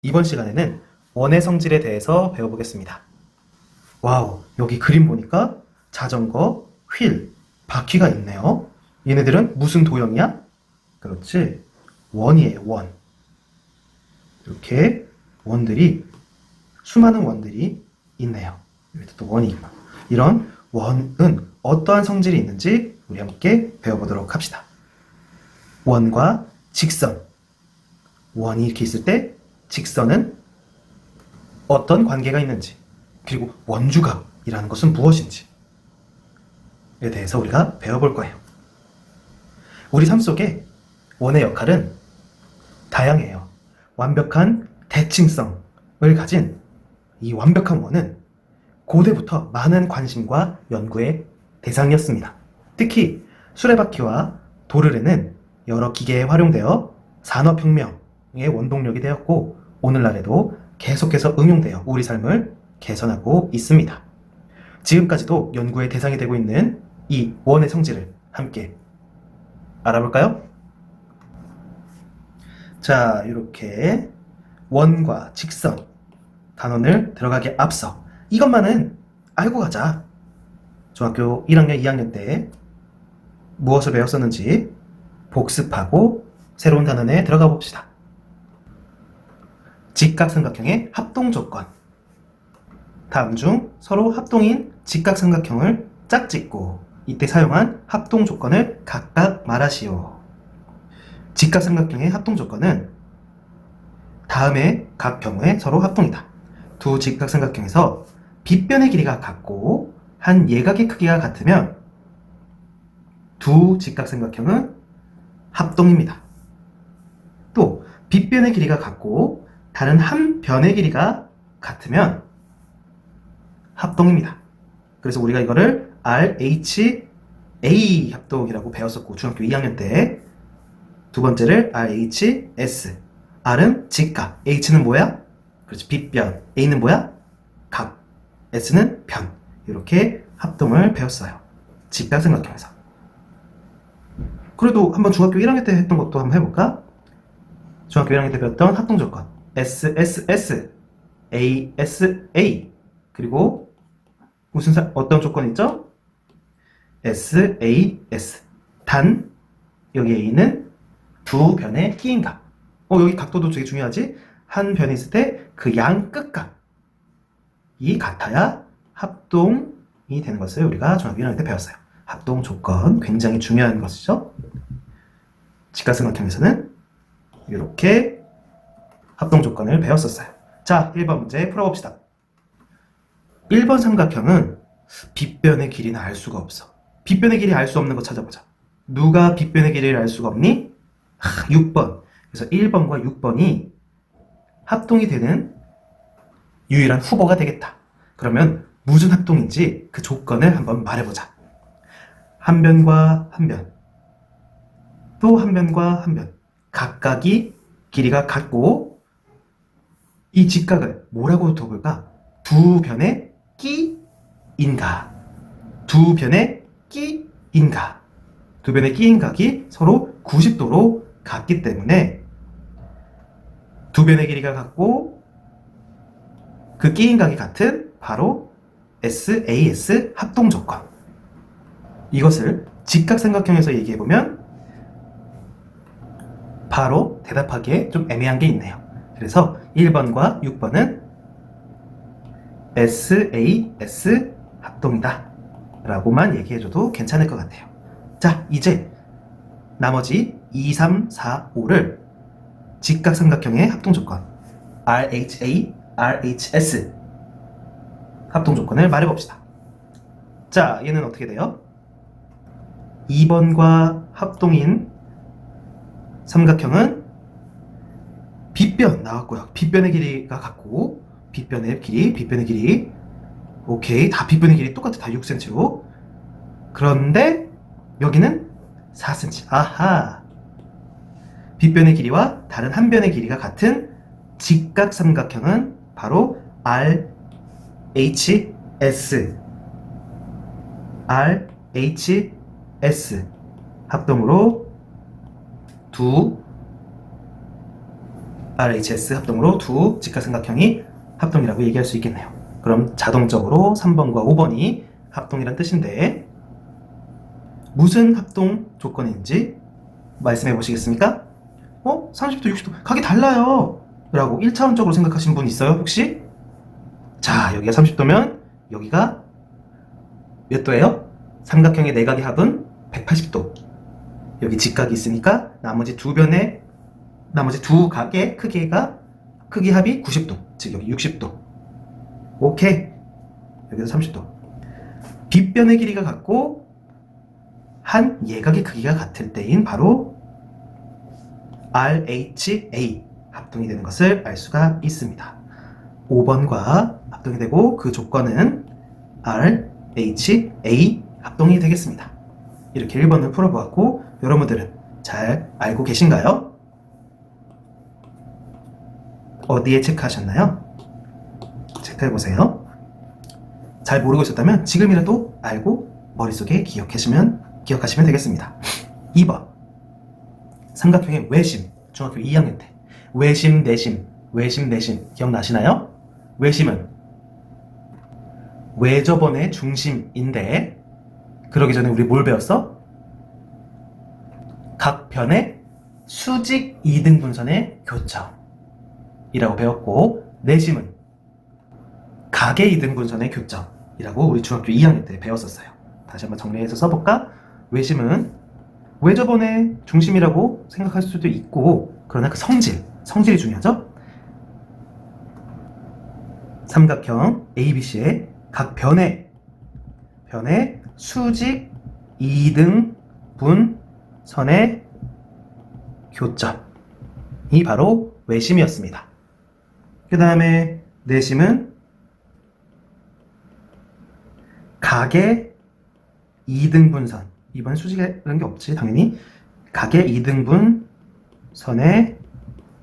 이번 시간에는 원의 성질에 대해서 배워보겠습니다. 와우, 여기 그림 보니까 자전거, 휠, 바퀴가 있네요. 얘네들은 무슨 도형이야? 그렇지, 원이에요, 원. 이렇게 원들이, 수많은 원들이 있네요. 여기도 또 원이 있고. 이런 원은 어떠한 성질이 있는지 우리 함께 배워보도록 합시다. 원과 직선. 원이 이렇게 있을 때 직선은 어떤 관계가 있는지, 그리고 원주각이라는 것은 무엇인지에 대해서 우리가 배워볼 거예요. 우리 삶 속에 원의 역할은 다양해요. 완벽한 대칭성을 가진 이 완벽한 원은 고대부터 많은 관심과 연구의 대상이었습니다. 특히 수레바퀴와 도르래는 여러 기계에 활용되어 산업혁명의 원동력이 되었고, 오늘날에도 계속해서 응용되어 우리 삶을 개선하고 있습니다. 지금까지도 연구의 대상이 되고 있는 이 원의 성질을 함께 알아볼까요? 자, 이렇게 원과 직선 단원을 들어가기에 앞서 이것만은 알고 가자. 중학교 1학년, 2학년 때 무엇을 배웠었는지 복습하고 새로운 단원에 들어가 봅시다. 직각삼각형의 합동조건. 다음 중 서로 합동인 직각삼각형을 짝짓고 이때 사용한 합동조건을 각각 말하시오. 직각삼각형의 합동조건은 다음의 각 경우에 서로 합동이다. 두 직각삼각형에서 빗변의 길이가 같고 한 예각의 크기가 같으면 두 직각삼각형은 합동입니다. 또 빗변의 길이가 같고 다른 한 변의 길이가 같으면 합동입니다. 그래서 우리가 이거를 RHA 합동이라고 배웠었고, 중학교 2학년 때. 두 번째를 RHS. R은 직각, H는 뭐야? 그렇지, 빗변. A는 뭐야? 각. S는 변. 이렇게 합동을 배웠어요. 직각삼각형에서. 그래도 한번 중학교 1학년 때 했던 것도 한번 해볼까? 중학교 1학년 때 배웠던 합동조건. SSS, ASA. 그리고 어떤 조건이 있죠? SAS. 단, 여기 A는 두 변의 끼인 각. 여기 각도도 되게 중요하지? 한 변이 있을 때 그 양 끝각이 같아야 합동이 되는 것을 우리가 중학교 1학년 때 배웠어요. 합동 조건, 굉장히 중요한 것이죠. 직각삼각형에서는 이렇게 합동 조건을 배웠었어요. 자, 1번 문제 풀어봅시다. 1번 삼각형은 빗변의 길이는 알 수가 없어. 빗변의 길이 알 수 없는 거 찾아보자. 누가 빗변의 길이를 알 수가 없니? 6번. 그래서 1번과 6번이 합동이 되는 유일한 후보가 되겠다. 그러면 무슨 합동인지 그 조건을 한번 말해보자. 한 변과 한 변, 또 한 변과 한 변, 각각이 길이가 같고, 이 직각을 뭐라고 둬볼까? 두 변의 끼인가. 두 변의 끼인가. 두 변의 끼인각이 서로 90도로 같기 때문에 두 변의 길이가 같고 그 끼인각이 같은 바로 SAS 합동조건. 이것을 직각삼각형에서 얘기해보면 바로 대답하기에 좀 애매한 게 있네요. 그래서 1번과 6번은 SAS 합동이다 라고만 얘기해줘도 괜찮을 것 같아요. 자, 이제 나머지 2, 3, 4, 5를 직각삼각형의 합동조건 RHA, RHS 합동조건을 말해봅시다. 자, 얘는 어떻게 돼요? 2번과 합동인 삼각형은 빗변 나왔고요. 빗변의 길이가 같고, 빗변의 길이 오케이, 다 빗변의 길이 똑같아. 다 6cm로. 그런데 여기는 4cm. 아하. 빗변의 길이와 다른 한 변의 길이가 같은 직각삼각형은 바로 RHS. RHS 합동으로 두 RHS 합동으로 두 직각삼각형이 합동이라고 얘기할 수 있겠네요. 그럼 자동적으로 3번과 5번이 합동이란 뜻인데 무슨 합동 조건인지 말씀해 보시겠습니까? 30도, 60도 각이 달라요 라고 1차원적으로 생각하신 분 있어요 혹시? 자, 여기가 30도면 여기가 몇 도예요? 삼각형의 내각의 합은 180도. 여기 직각이 있으니까 나머지 두 각의 크기 합이 90도. 즉 여기 60도. 오케이. 여기도 30도. 빗변의 길이가 같고 한 예각의 크기가 같을 때인 바로 RHA 합동이 되는 것을 알 수가 있습니다. 5번과 합동이 되고 그 조건은 RHA 합동이 되겠습니다. 이렇게 1번을 풀어보았고 여러분들은 잘 알고 계신가요? 어디에 체크하셨나요? 체크해보세요. 잘 모르고 있었다면 지금이라도 알고 머릿속에 기억하시면 되겠습니다. 2번 삼각형의 외심, 중학교 2학년 때 외심, 내심 기억나시나요? 외심은 외접원의 중심인데 그러기 전에 우리 뭘 배웠어? 각 변의 수직 이등분선의 교점이라고 배웠고 내심은 각의 이등분선의 교점이라고 우리 중학교 2학년 때 배웠었어요. 다시 한번 정리해서 써볼까? 외심은 외접원의 중심이라고 생각할 수도 있고 그러나 그 성질이 중요하죠? 삼각형 ABC의 각 변의 수직 이등분선의 교점이 바로 외심이었습니다. 그 다음에 내심은 각의 이등분선, 이번 수직이라는 게 없지 당연히. 각의 이등분선의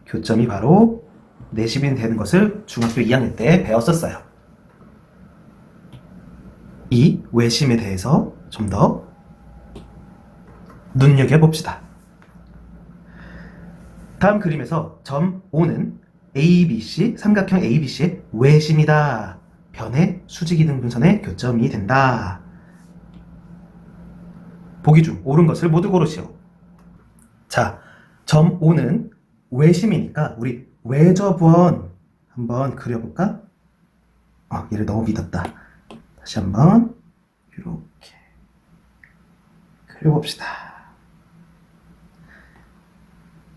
교점이 바로 내심이 되는 것을 중학교 2학년 때 배웠었어요. 이 외심에 대해서 좀 더 눈여겨봅시다. 다음 그림에서 점 O는 ABC, 삼각형 ABC의 외심이다. 변의 수직 이등분선의 교점이 된다. 보기 중 옳은 것을 모두 고르시오. 자, 점 O는 외심이니까 우리 외접원 한번 그려볼까? 얘를 너무 믿었다. 다시 한번 이렇게 그려봅시다.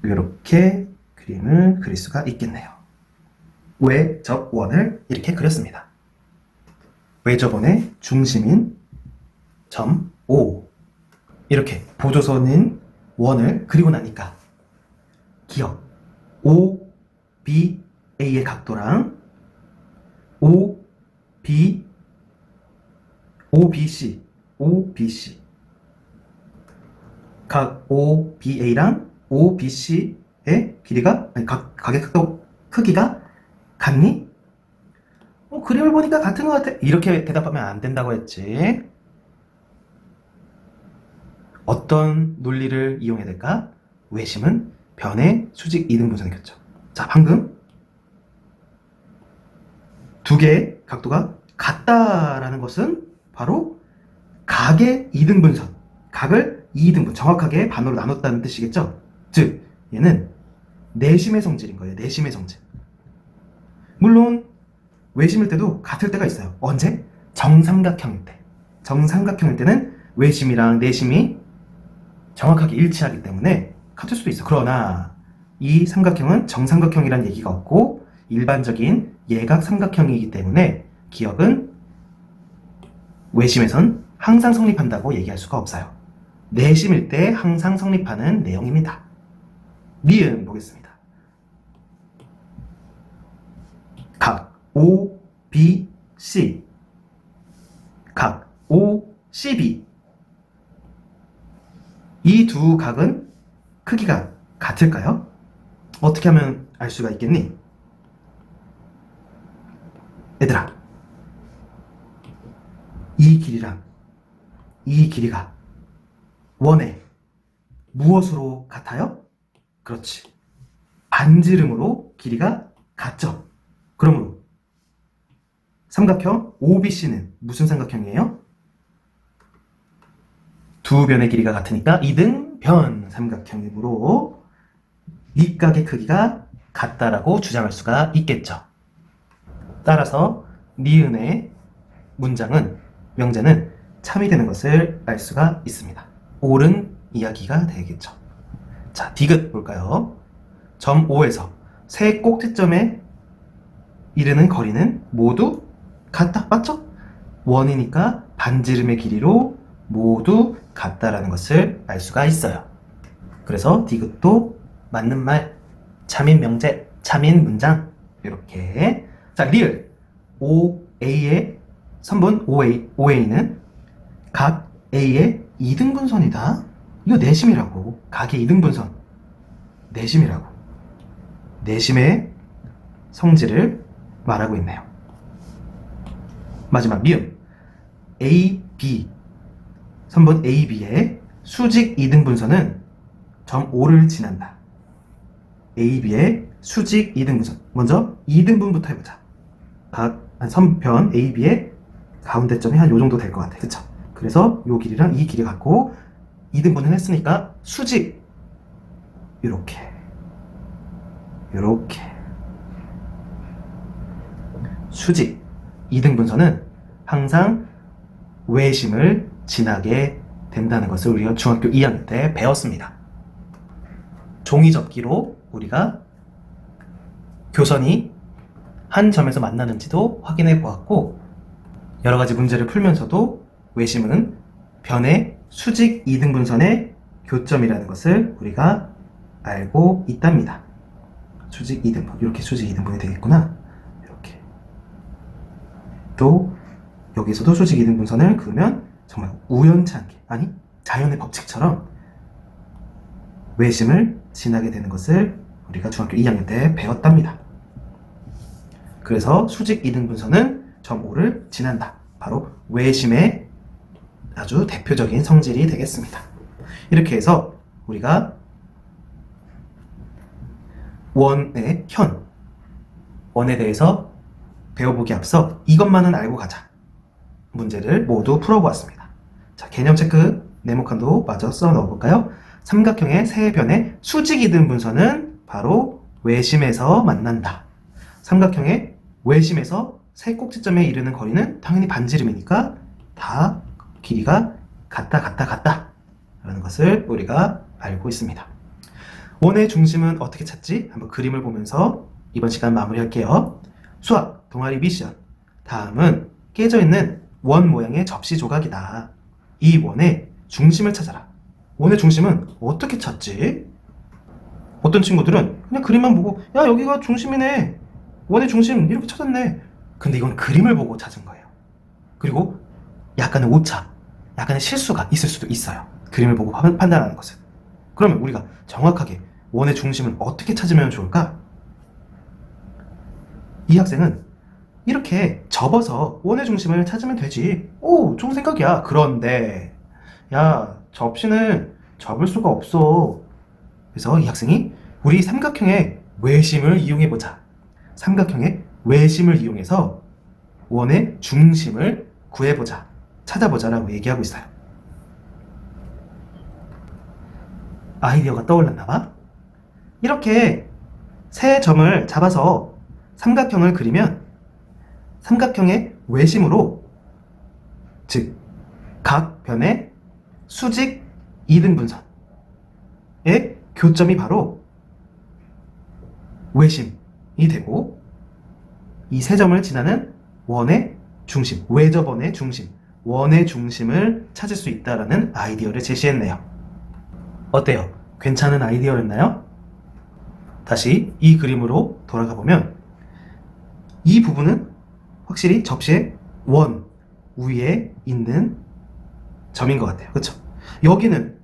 이렇게 그림을 그릴 수가 있겠네요. 외접원을 이렇게 그렸습니다. 외접원의 중심인 점 O 이렇게 보조선인 원을 그리고 나니까 기억 OBA의 각도랑 OBC 각 OBA랑 OBC의 길이가 각의 크기가 같니? 그림을 보니까 같은 것 같아. 이렇게 대답하면 안 된다고 했지. 어떤 논리를 이용해야 될까? 외심은 변의 수직 이등분선의 교점. 자, 방금 두 개의 각도가 같다라는 것은 바로 각의 이등분선, 각을 2등분, 정확하게 반으로 나눴다는 뜻이겠죠? 즉, 얘는 내심의 성질인 거예요. 내심의 성질. 물론 외심일 때도 같을 때가 있어요. 언제? 정삼각형일 때. 정삼각형일 때는 외심이랑 내심이 정확하게 일치하기 때문에 같을 수도 있어. 그러나 이 삼각형은 정삼각형이란 얘기가 없고 일반적인 예각 삼각형이기 때문에 기억은 외심에선 항상 성립한다고 얘기할 수가 없어요. 내심일 때 항상 성립하는 내용입니다. 니은 보겠습니다. 각 OBC, 각 OCB 이 두 각은 크기가 같을까요? 어떻게 하면 알 수가 있겠니? 얘들아, 이 길이랑 이 길이가 원의 무엇으로 같아요? 그렇지, 반지름으로 길이가 같죠? 그러므로 삼각형 OBC는 무슨 삼각형이에요? 두 변의 길이가 같으니까 이등변 삼각형이므로 밑각의 크기가 같다라고 주장할 수가 있겠죠. 따라서 니은의 문제는 참이 되는 것을 알 수가 있습니다. 옳은 이야기가 되겠죠. 자, 디귿 볼까요? 점 O에서 세 꼭지점에 이르는 거리는 모두 같다. 맞죠? 원이니까 반지름의 길이로 모두 같다라는 것을 알 수가 있어요. 그래서 디귿도 맞는 말, 참인 명제, 참인 문장 이렇게. 자, 리을 OA의 선분 OA는 각 A의 이등분선이다. 이거 내심이라고. 각의 이등분선 내심이라고. 내심의 성질을 말하고 있네요. 마지막 미음 AB 선분 AB의 수직 이등분선은 점 O를 지난다. AB의 수직 이등분선. 먼저 이등분부터 해보자. 각 선편 AB의 가운데점이 한 요 정도 될 것 같아. 그쵸? 그래서 요 길이랑 이 길이 같고 이등분은 했으니까 수직 요렇게 수직 이등분선은 항상 외심을 지나게 된다는 것을 우리가 중학교 2학년 때 배웠습니다. 종이접기로 우리가 교선이 한 점에서 만나는지도 확인해 보았고, 여러 가지 문제를 풀면서도 외심은 변의 수직 이등분선의 교점이라는 것을 우리가 알고 있답니다. 수직 이등분, 이렇게 수직 이등분이 되겠구나. 이렇게. 또 여기서도 수직 이등분선을 그으면 정말 우연찮게, 아니 자연의 법칙처럼 외심을 지나게 되는 것을 우리가 중학교 2학년 때 배웠답니다. 그래서 수직 이등분선은 점 O를 지난다. 바로 외심의 아주 대표적인 성질이 되겠습니다. 이렇게 해서 우리가 원의 현, 원에 대해서 배워보기 앞서 이것만은 알고 가자. 문제를 모두 풀어보았습니다. 자, 개념 체크 네모칸도 마저 써 넣어볼까요? 삼각형의 세 변의 수직 이등분선은 바로 외심에서 만난다. 삼각형의 외심에서 세 꼭지점에 이르는 거리는 당연히 반지름이니까 다 길이가 같다 라는 것을 우리가 알고 있습니다. 원의 중심은 어떻게 찾지? 한번 그림을 보면서 이번 시간 마무리할게요. 수학 동아리 미션. 다음은 깨져있는 원 모양의 접시 조각이다. 이 원의 중심을 찾아라. 원의 중심은 어떻게 찾지? 어떤 친구들은 그냥 그림만 보고 야 여기가 중심이네. 원의 중심 이렇게 찾았네. 근데 이건 그림을 보고 찾은 거예요. 그리고 약간의 오차, 약간의 실수가 있을 수도 있어요. 그림을 보고 판단하는 것은. 그러면 우리가 정확하게 원의 중심은 어떻게 찾으면 좋을까? 이 학생은 이렇게 접어서 원의 중심을 찾으면 되지. 오, 좋은 생각이야. 그런데 야, 접시는 접을 수가 없어. 그래서 이 학생이 우리 삼각형의 외심을 이용해보자. 삼각형의 외심을 이용해서 원의 중심을 구해보자. 찾아보자라고 얘기하고 있어요. 아이디어가 떠올랐나봐? 이렇게 세 점을 잡아서 삼각형을 그리면 삼각형의 외심으로, 즉 각 변의 수직 이등분선의 교점이 바로 외심이 되고, 이 세 점을 지나는 원의 중심, 외접원의 중심, 원의 중심을 찾을 수 있다라는 아이디어를 제시했네요. 어때요? 괜찮은 아이디어였나요? 다시 이 그림으로 돌아가 보면 이 부분은 확실히 접시의 원 위에 있는 점인 것 같아요. 그렇죠? 여기는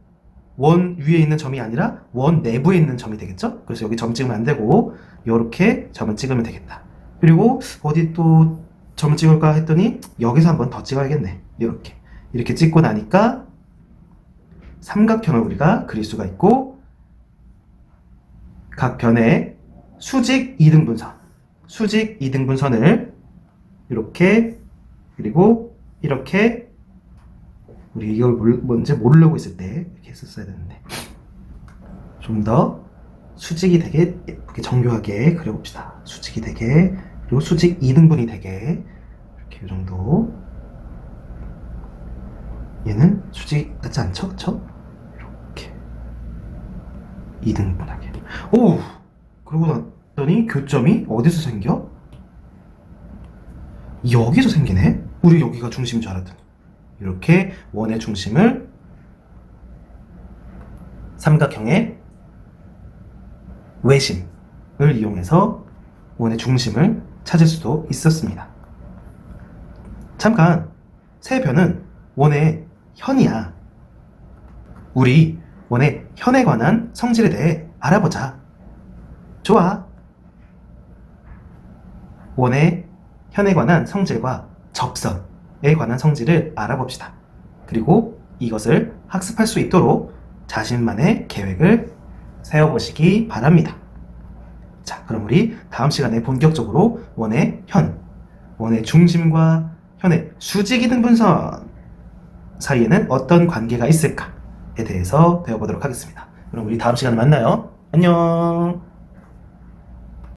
원 위에 있는 점이 아니라 원 내부에 있는 점이 되겠죠? 그래서 여기 점 찍으면 안 되고 이렇게 점을 찍으면 되겠다. 그리고 어디 또 점을 찍을까 했더니 여기서 한번 더 찍어야겠네. 이렇게 찍고 나니까 삼각형을 우리가 그릴 수가 있고, 각 변의 수직 이등분선. 수직 이등분선을 이렇게, 그리고 이렇게, 우리 이걸 뭔지 모르려고 했을 때 이렇게 했었어야 되는데, 좀 더 수직이 되게 예쁘게 정교하게 그려봅시다. 수직이 되게, 그리고 수직 이등분이 되게, 이렇게 이 정도. 얘는 수직 같지 않죠? 그쵸? 이렇게 이등분하게. 오! 그러고 났더니 교점이 어디서 생겨? 여기서 생기네? 우리 여기가 중심인 줄 알았더니. 이렇게 원의 중심을 삼각형의 외심을 이용해서 원의 중심을 찾을 수도 있었습니다. 잠깐, 세 변은 원의 현이야. 우리 원의 현에 관한 성질에 대해 알아보자. 좋아. 원의 현에 관한 성질과 접선에 관한 성질을 알아봅시다. 그리고 이것을 학습할 수 있도록 자신만의 계획을 세워보시기 바랍니다. 자, 그럼 우리 다음 시간에 본격적으로 원의 현, 원의 중심과 현의 수직이등분선 사이에는 어떤 관계가 있을까에 대해서 배워보도록 하겠습니다. 그럼 우리 다음 시간에 만나요. 안녕.